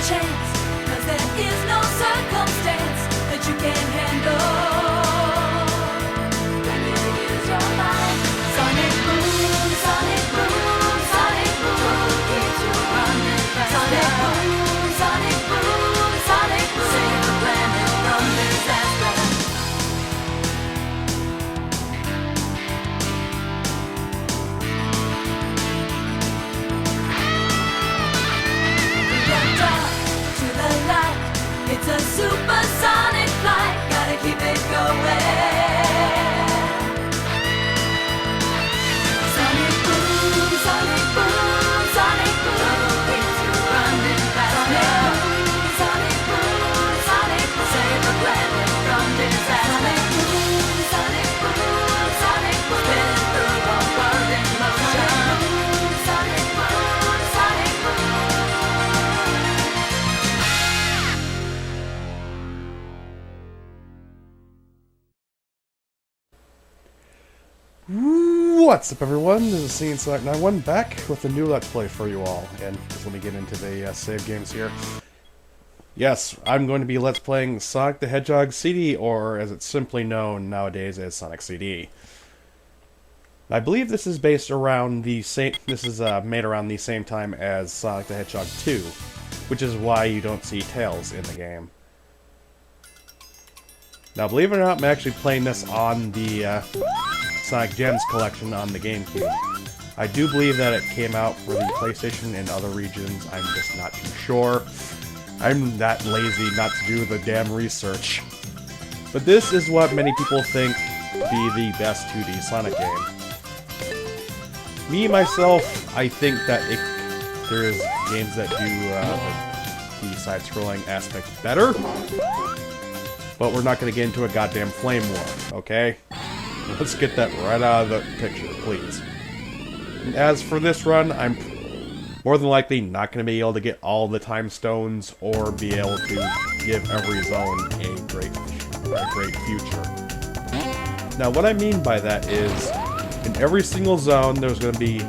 chance, 'cause there is no circumstance that you can't handle when you use your mind. Sonic boom, sonic boom, sonic boom, keeps you running faster. Sonic boom, sonic boom, sonic boom, save the planet from disaster. It's a supersonic flight, gotta keep it going. Sonic boom, sonic boom, sonic boom, keeps you running faster. Sonic boom, sonic boom, save the planet from disaster. Sonic boom, sonic boom, sonic boom, spinning through the world in motion. Sonic boom, sonic boom. What's up, everyone? This is Saiyan Select 91 back with a new Let's Play for you all. And just let me get into the save games here. Yes, I'm going to be Let's Playing Sonic the Hedgehog CD, or as it's simply known nowadays as Sonic CD. I believe this is based around the same. This is made around the same time as Sonic the Hedgehog 2, which is why you don't see Tails in the game. Now, believe it or not, I'm actually playing this on the Sonic Gems collection on the GameCube. I do believe that it came out for the PlayStation and other regions. I'm just not too sure. I'm that lazy not to do the damn research. But this is what many people think to be the best 2D Sonic game. Me, myself, I think that there's games that do the side-scrolling aspect better. But we're not going to get into a goddamn flame war, okay? Let's get that right out of the picture, please. And as for this run, I'm more than likely not going to be able to get all the time stones or be able to give every zone a great future. Now, what I mean by that is, in every single zone, there's going to be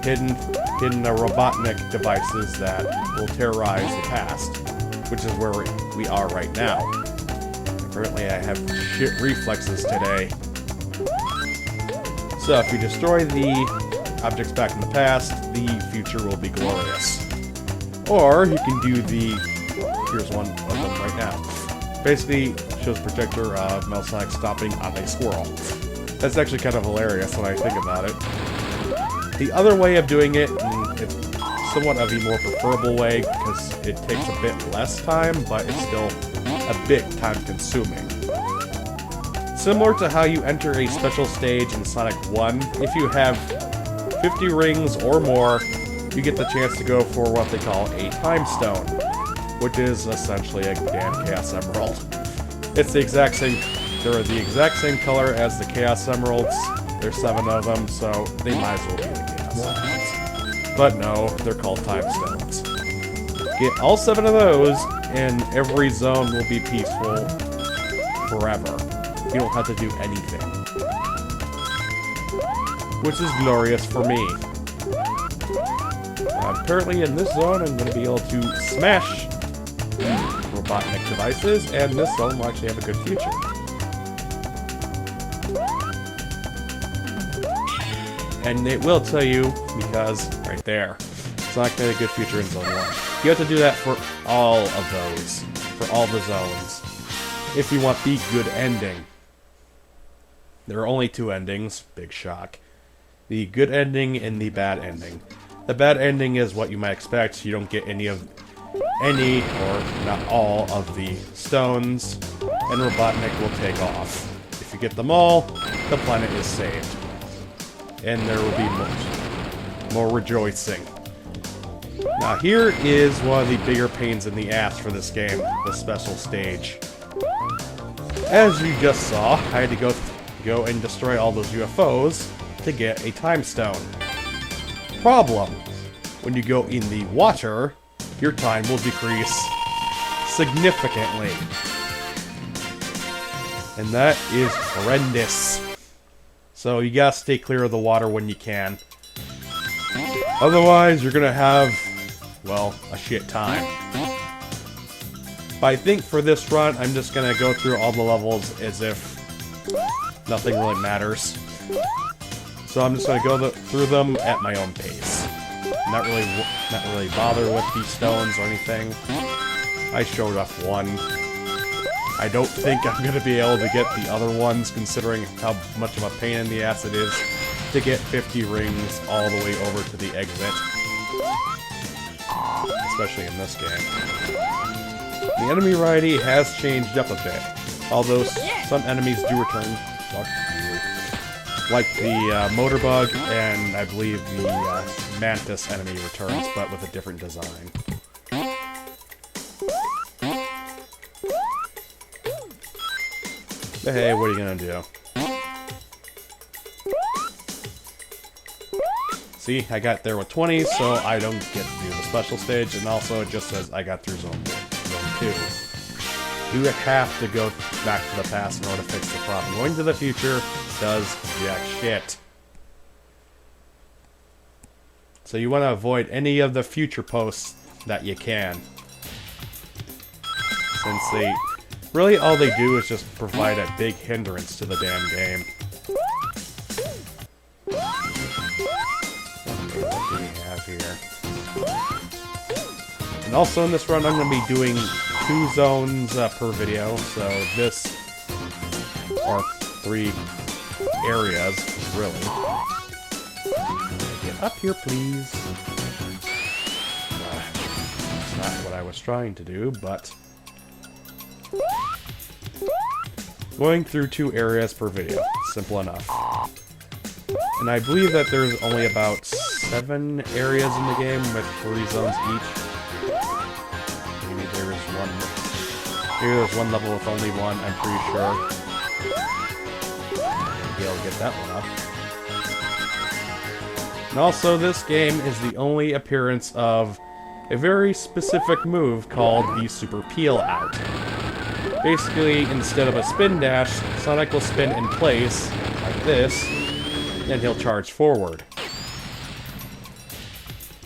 hidden Robotnik devices that will terrorize the past, which is where we are right now. Apparently I have shit reflexes today. So if you destroy the objects back in the past, the future will be glorious. Or you can do the... Here's one of them right now. Basically shows a projector of Metal Sonic stomping on a squirrel. That's actually kind of hilarious when I think about it. The other way of doing it, and it's somewhat of a more preferable way because it takes a bit less time, but it's still a bit time-consuming. Similar to how you enter a special stage in Sonic 1, if you have 50 rings or more, you get the chance to go for what they call a Time Stone, which is essentially a damn Chaos Emerald. It's the exact same, they're the exact same color as the Chaos Emeralds. There's 7 of them, so they might as well be the Chaos Emeralds. But no, they're called Time Stones. Get all 7 of those, and every zone will be peaceful forever. You don't have to do anything. Which is glorious for me. Apparently in this zone I'm going to be able to smash Robotnik devices, and this zone will actually have a good future. And it will tell you, because right there, it's not going to have a good future in Zone 1. You have to do that for all of those, for all the zones, if you want the good ending. There are only 2 endings, big shock. The good ending and the bad ending. The bad ending is what you might expect. You don't get any or not all of the stones, and Robotnik will take off. If you get them all, the planet is saved. And there will be more rejoicing. Now here is one of the bigger pains in the ass for this game, the special stage. As you just saw, I had to go and destroy all those UFOs to get a time stone. Problem: when you go in the water, your time will decrease significantly. And that is horrendous. So you gotta stay clear of the water when you can. Otherwise, you're gonna have well, a shit time. But I think for this run, I'm just gonna go through all the levels as if nothing really matters. So I'm just gonna go through them at my own pace. Not really bother with these stones or anything. I showed off one. I don't think I'm gonna be able to get the other ones, considering how much of a pain in the ass it is to get 50 rings all the way over to the exit. Especially in this game. The enemy variety has changed up a bit, although some enemies do return. Fuck you. Like the Motorbug and I believe the Mantis enemy returns, but with a different design. But hey, what are you gonna do? See, I got there with 20, so I don't get to do the special stage, and also it just says I got through zone 2. You have to go back to the past in order to fix the problem. Going to the future does jack shit. So you want to avoid any of the future posts that you can. Since they... really all they do is just provide a big hindrance to the damn game. Okay, what do we have here? And also in this run I'm going to be doing 2 zones per video, so this... or 3 areas, really. Get up here, please. That's not what I was trying to do, but... going through 2 areas per video. Simple enough. And I believe that there's only about 7 areas in the game with 3 zones each. Maybe there's one level with only 1, I'm pretty sure. Maybe I'll get that one up. And also, this game is the only appearance of a very specific move called the Super Peel Out. Basically, instead of a spin dash, Sonic will spin in place, like this, and he'll charge forward.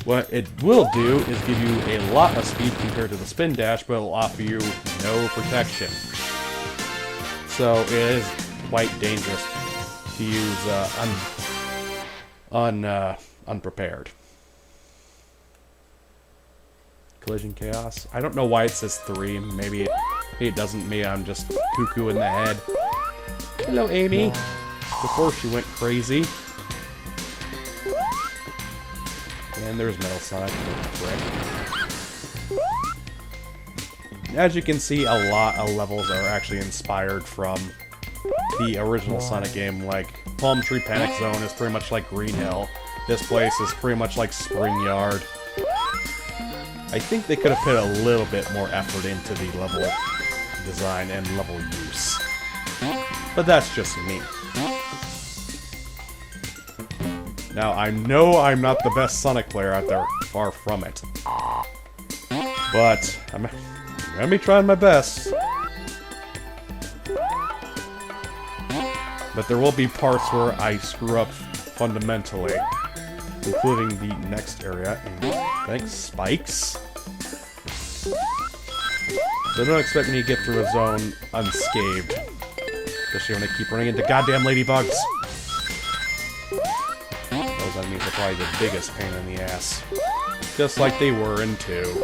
What it will do is give you a lot of speed compared to the spin dash, but it'll offer you no protection. So it is quite dangerous to use unprepared. Collision Chaos. I don't know why it says 3. Maybe it doesn't. Maybe I'm just cuckoo in the head. Hello, Amy. Before she went crazy. And there's Metal Sonic. As you can see, a lot of levels are actually inspired from the original Sonic game. Like Palm Tree Panic Zone is pretty much like Green Hill. This place is pretty much like Spring Yard. I think they could have put a little bit more effort into the level design and level use. But that's just me. Now, I know I'm not the best Sonic player out there, far from it. But I'm gonna be trying my best. But there will be parts where I screw up fundamentally, including the next area. Thanks, spikes. So don't expect me to get through a zone unscathed. Especially when I keep running into goddamn ladybugs. Those enemies are probably the biggest pain in the ass. Just like they were in 2.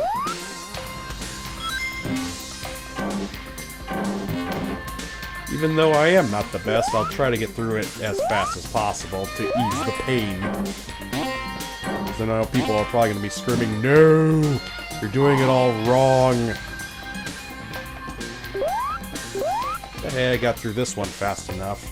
Even though I am not the best, I'll try to get through it as fast as possible to ease the pain. Because I know people are probably going to be screaming, "No! You're doing it all wrong!" But hey, I got through this one fast enough.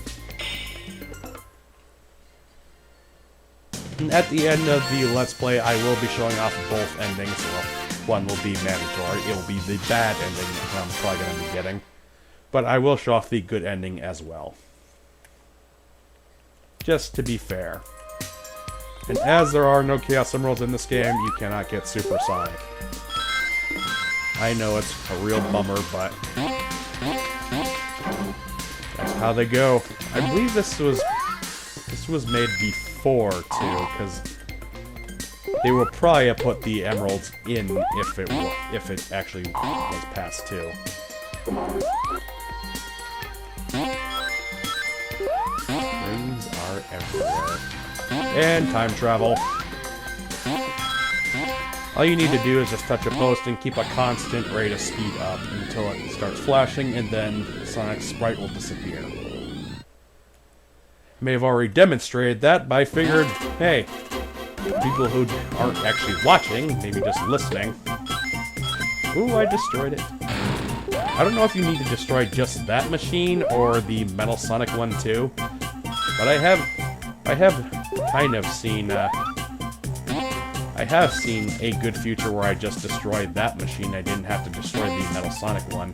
And at the end of the Let's Play, I will be showing off both endings. Well, one will be mandatory. It will be the bad ending that I'm probably going to be getting. But I will show off the good ending as well. Just to be fair. And as there are no Chaos Emeralds in this game, you cannot get Super Sonic. I know it's a real bummer, but that's how they go. I believe this was made before too, because They will probably have put the emeralds in if it actually was past 2. Rings are everywhere. And time travel. All you need to do is just touch a post and keep a constant rate of speed up until it starts flashing, and then Sonic's sprite will disappear. May have already demonstrated that, but I figured, hey, people who aren't actually watching, maybe just listening. Ooh, I destroyed it. I don't know if you need to destroy just that machine or the Metal Sonic one too, but I have kind of seen I have seen a good future where I just destroyed that machine. I didn't have to destroy the Metal Sonic one.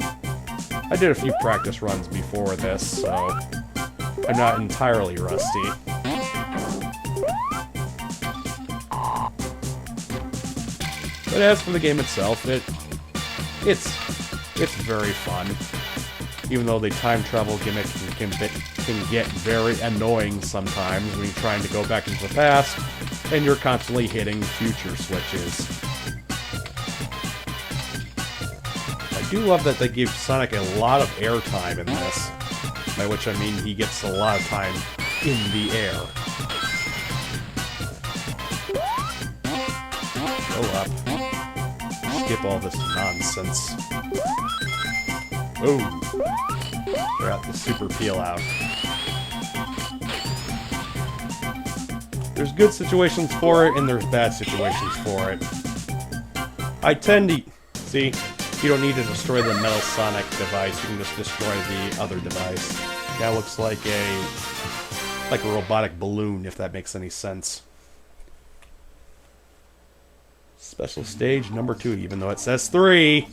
I did a few practice runs before this, so I'm not entirely rusty. But as for the game itself, it's very fun. Even though the time travel gimmick can get very annoying sometimes when you're trying to go back into the past and you're constantly hitting future switches. I do love that they give Sonic a lot of airtime in this, by which I mean he gets a lot of time in the air. Go up. Skip all this nonsense. Oh, they're out the super peel out. There's good situations for it, and there's bad situations for it. I tend to... See, you don't need to destroy the Metal Sonic device, you can just destroy the other device. That looks like a robotic balloon, if that makes any sense. Special stage number 2, even though it says 3.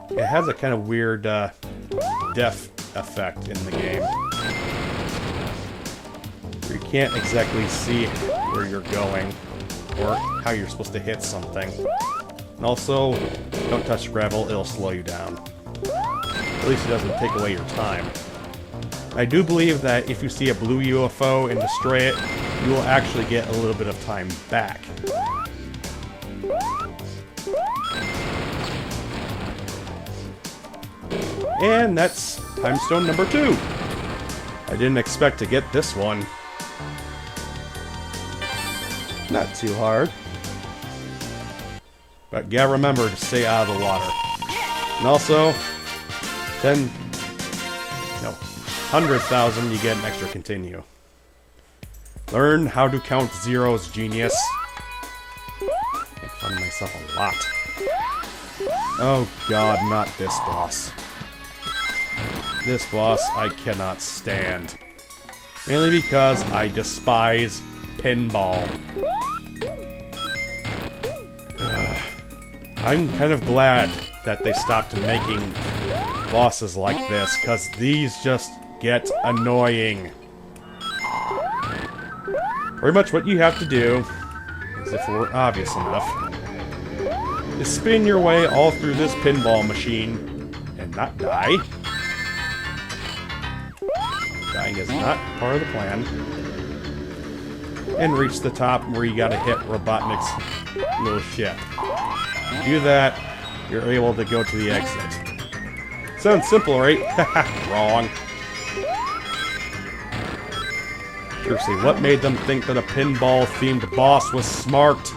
It has a kind of weird death effect in the game. You can't exactly see where you're going or how you're supposed to hit something. And also, don't touch gravel, it'll slow you down. At least it doesn't take away your time. I do believe that if you see a blue UFO and destroy it, you will actually get a little bit of time back. And that's time stone number 2. I didn't expect to get this one. Not too hard. But you gotta remember to stay out of the water. And also, 100,000, you get an extra continue. Learn how to count zeros, genius. I make fun of myself a lot. Oh god, not this boss. This boss I cannot stand. Mainly because I despise pinball. I'm kind of glad that they stopped making bosses like this, because these just get annoying. Pretty much what you have to do, as if it were obvious enough, is spin your way all through this pinball machine and not die. Dying is not part of the plan. And reach the top where you gotta hit Robotnik's little ship. You do that, you're able to go to the exit. Sounds simple, right? Wrong. Seriously, what made them think that a pinball-themed boss was smart?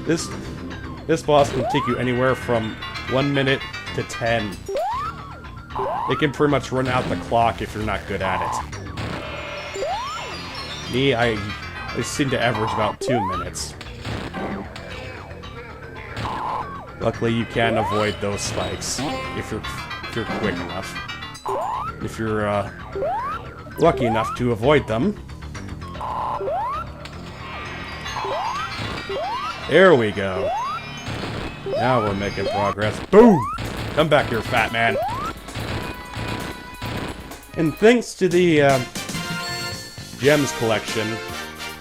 This boss can take you anywhere from 1 minute to 10. It can pretty much run out the clock if you're not good at it. Me, I seem to average about 2 minutes. Luckily, you can avoid those spikes if you're quick enough. If you're lucky enough to avoid them. There we go. Now we're making progress. Boom! Come back here, fat man. And thanks to the gems collection,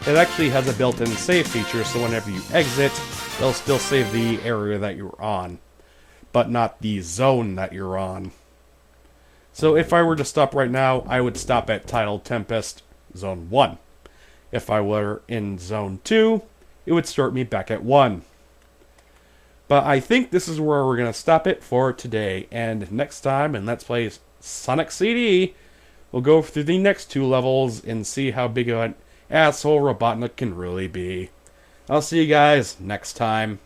it actually has a built-in save feature, so whenever you exit, it'll still save the area that you're on, but not the zone that you're on. So if I were to stop right now, I would stop at Tidal Tempest Zone 1. If I were in Zone 2, it would start me back at 1. But I think this is where we're going to stop it for today. And next time in Let's Play Sonic CD, we'll go through the next 2 levels and see how big of an asshole Robotnik can really be. I'll see you guys next time.